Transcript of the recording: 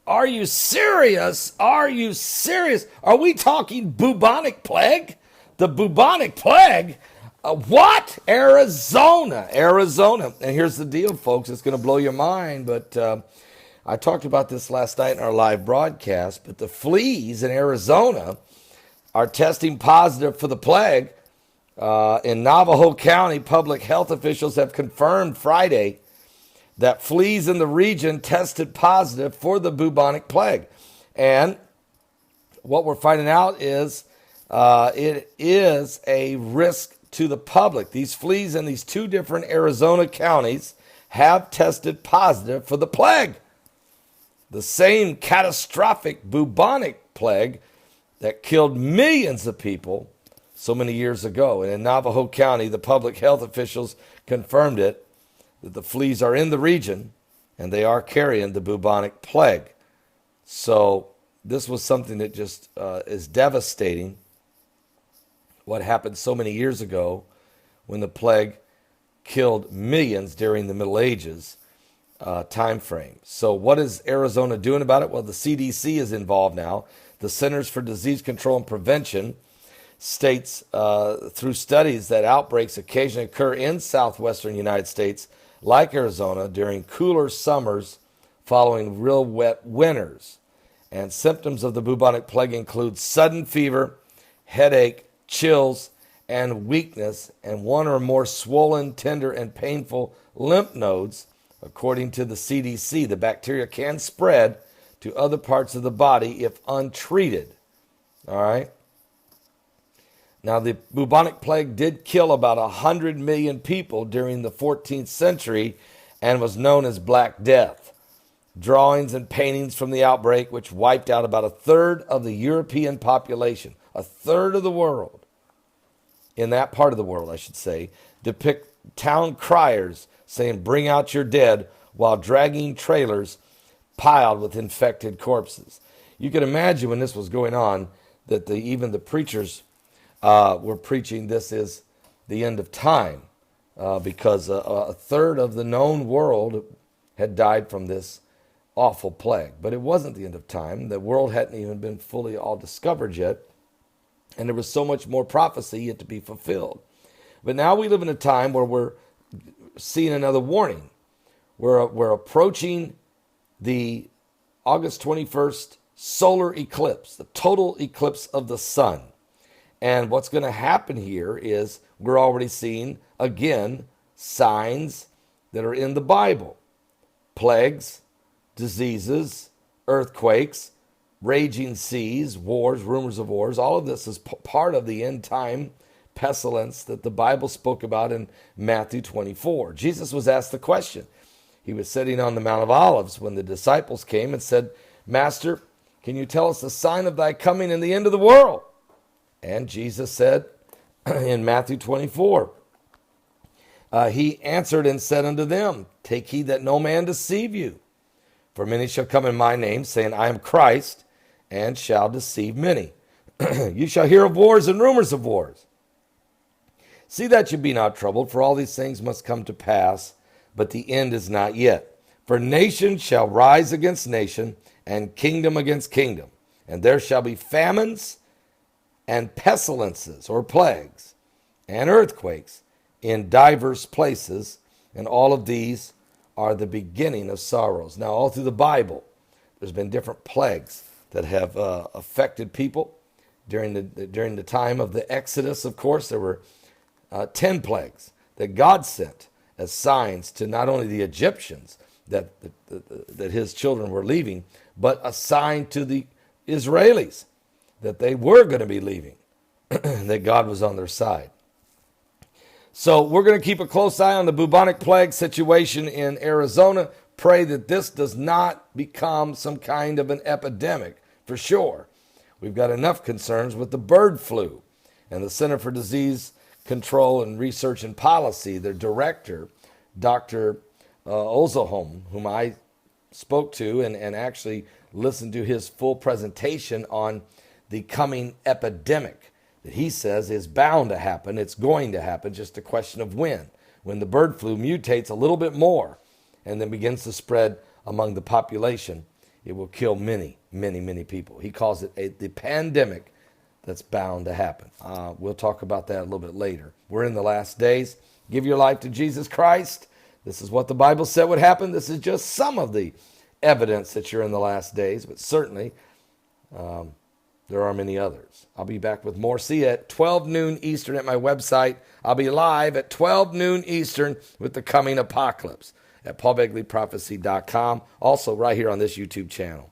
Are you serious? Are you serious? Are we talking bubonic plague? The bubonic plague? What? Arizona. Arizona. And here's the deal, folks. It's going to blow your mind, but I talked about this last night in our live broadcast, but the fleas in Arizona are testing positive for the plague. In Navajo County, public health officials have confirmed Friday that fleas in the region tested positive for the bubonic plague. And what we're finding out is it is a risk to the public. These fleas in these two different Arizona counties have tested positive for the plague. The same catastrophic bubonic plague that killed millions of people so many years ago. And in Navajo County, the public health officials confirmed it, that the fleas are in the region and they are carrying the bubonic plague. So this was something that just is devastating. What happened so many years ago when the plague killed millions during the Middle Ages time frame. So what is Arizona doing about it? Well, the CDC is involved now. The Centers for Disease Control and Prevention states through studies that outbreaks occasionally occur in southwestern United States, like Arizona, during cooler summers following real wet winters. And symptoms of the bubonic plague include sudden fever, headache, chills, and weakness, and one or more swollen, tender, and painful lymph nodes. According to the CDC, the bacteria can spread to other parts of the body if untreated. All right? Now, the bubonic plague did kill about 100 million people during the 14th century and was known as Black Death. Drawings and paintings from the outbreak, which wiped out about a third of the European population, a third of the world, in that part of the world, I should say, depict town criers saying, "Bring out your dead," while dragging trailers piled with infected corpses. You can imagine when this was going on that even the preachers were preaching this is the end of time because a third of the known world had died from this awful plague. But it wasn't the end of time. The world hadn't even been fully all discovered yet. And there was so much more prophecy yet to be fulfilled. But now we live in a time where we're seeing another warning. We're approaching the August 21st solar eclipse, the total eclipse of the sun. And what's going to happen here is we're already seeing, again, signs that are in the Bible. Plagues, diseases, earthquakes, raging seas, wars, rumors of wars. All of this is part of the end time pestilence that the Bible spoke about in Matthew 24. Jesus was asked the question. He was sitting on the Mount of Olives when the disciples came and said, "Master, can you tell us the sign of thy coming and the end of the world?" And Jesus said in Matthew 24, he answered and said unto them, "Take heed that no man deceive you. For many shall come in my name, saying, I am Christ, and shall deceive many. You shall hear of wars and rumors of wars. See that you be not troubled, for all these things must come to pass, but the end is not yet. For nation shall rise against nation, and kingdom against kingdom. And there shall be famines and pestilences, or plagues, and earthquakes in divers places, and all of these are the beginning of sorrows." Now, all through the Bible, there's been different plagues that have affected people. During the time of the Exodus, of course, there were 10 plagues that God sent as signs to not only the Egyptians that his children were leaving, but a sign to the Israelis that they were going to be leaving, that God was on their side. So we're going to keep a close eye on the bubonic plague situation in Arizona. Pray that this does not become some kind of an epidemic, for sure. We've got enough concerns with the bird flu. And the Center for Disease Control and Research and Policy, their director, Dr. Ozelholm, whom I spoke to and actually listened to his full presentation on the coming epidemic that he says is bound to happen. It's going to happen, just a question of when the bird flu mutates a little bit more and then begins to spread among the population It will kill many, many, many people. He calls it the pandemic that's bound to happen. We'll talk about that a little bit later. We're in the last days. Give your life to Jesus Christ. This is what the Bible said would happen. This is just some of the evidence that you're in the last days, but certainly there are many others. I'll be back with more. See you at 12 noon Eastern at my website. I'll be live at 12 noon Eastern with the coming apocalypse at paulbegleyprophecy.com. Also right here on this YouTube channel.